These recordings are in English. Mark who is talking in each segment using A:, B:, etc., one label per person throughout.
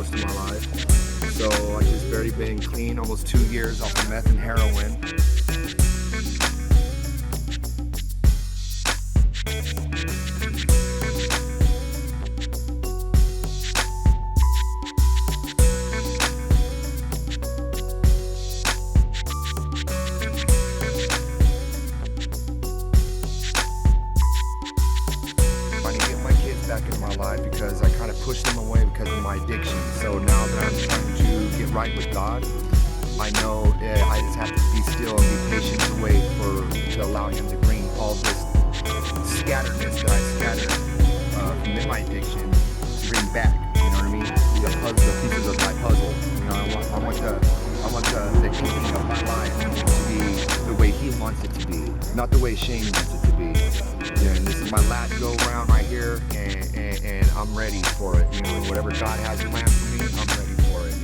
A: most of my life. So I just barely been clean, almost 2 years off of meth and heroin. Back in my life because I kind of pushed them away because of my addiction. So now that I'm trying to get right with God, I know I just have to be still and be patient to wait to allow Him to bring all this scatteredness that I scattered from my addiction to bring back. You know what I mean? The pieces of my puzzle. You know, I want the ending of my life to be the way He wants it to be, not the way Shane wants it to be. Yeah, and this is my last go round right here, and I'm ready for it. You know, whatever God has planned for me, I'm ready for it.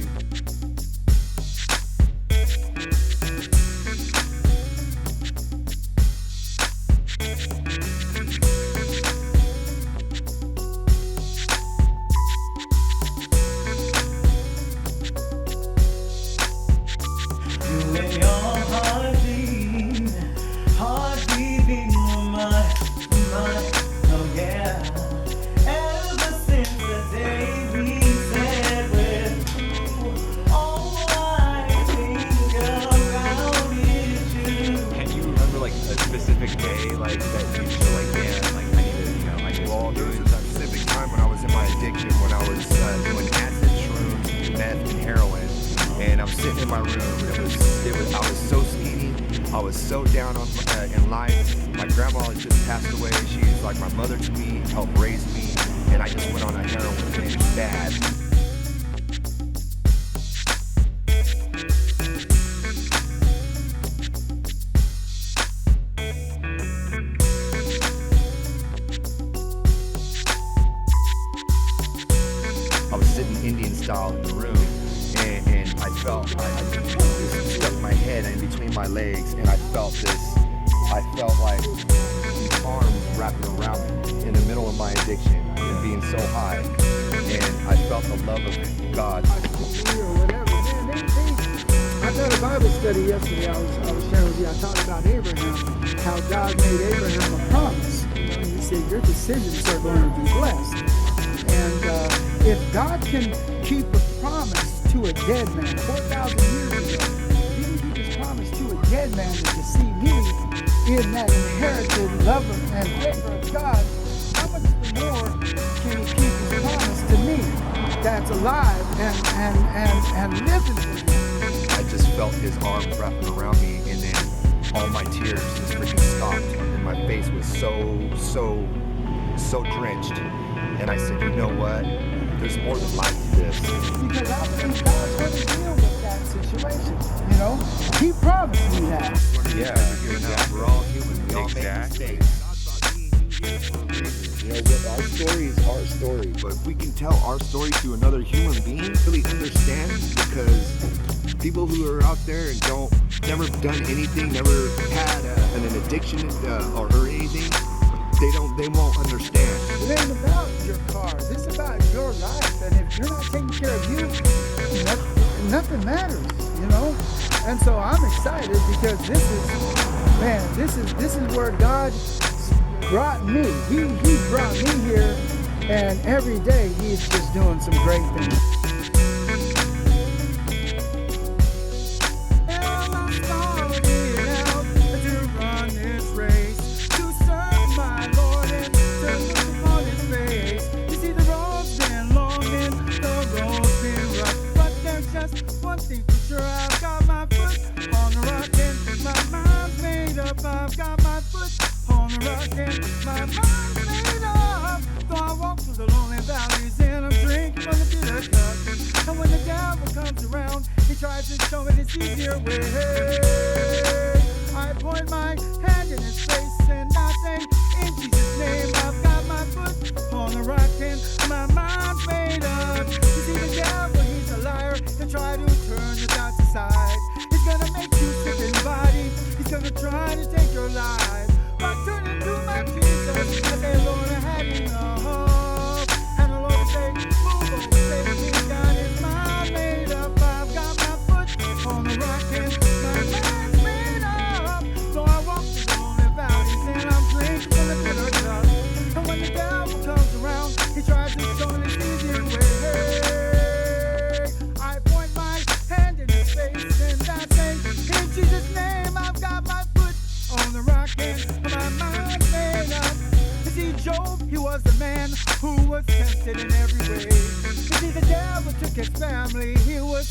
B: You lay your heart beating on my. Oh yeah, ever since the day we said we're all I think about is you.
C: Can you remember like a specific day like that you feel like, man, like I need to, you know, I need
A: Well,
C: to
A: there
C: do
A: was
C: it?
A: a specific time when I was in my addiction, when I was doing acid, shrooms, meth, and heroin, and I'm sitting in my room. I was so skinny. I was so down on in life. My grandma had just passed away. She's like my mother to me, helped raise me, and I just went on a heroin, and it was bad. I was sitting Indian style in the room, and I felt this stuck my head in between my legs, and I felt like these arms wrapping around me in the middle of my addiction and being so high, and I felt the love of God.
D: Or whatever. Man, I taught a Bible study yesterday. I was sharing with you. I talked about Abraham, how God made Abraham a promise. You know, He said, your descendants are going to be blessed. And if God can keep a promise to a dead man, 4,000 years ago, He can keep His promise to a dead man to see me in that inherited love and favor of God, how much more can He keep His promise to me that's alive and living for Him?
A: I just felt His arms wrapping around me, and then all my tears just freaking stopped, and my face was so drenched. And I said, you know what? There's more than life to this.
D: Because I believe God's going to deal with that situation. You know, He promised me that.
A: Yeah, we're all human. We all make
C: Exactly.
A: mistakes. You know, our story is our story, but if we can tell our story to another human being, really understand, because people who are out there and never done anything, never had an addiction or anything, they won't understand.
D: It ain't about your cars. It's about your life. And if you're not taking care of you, nothing matters, you know? And so I'm excited because this is where God brought me. He brought me here, and every day He's just doing some great things.
B: One thing for sure, I've got my foot on the rock and my mind's made up. I've got my foot on the rock and my mind's made up. Though I walk through the lonely valleys and I'm drinking from the bitter cup. And when the devil comes around, he tries to show me this easier way. I point my hand in his face and I say, in Jesus' name, I've got my foot on the rock and my mind's made up. You see the devil, he's a liar. He'll try to turn your thoughts aside. He's gonna make you sick in body. He's gonna try to take your life. But turn into my Jesus. I say, Lord, I had enough. And the Lord say, move on, say, he's got his was a man who was tempted in every way. You see, the devil took his family, he was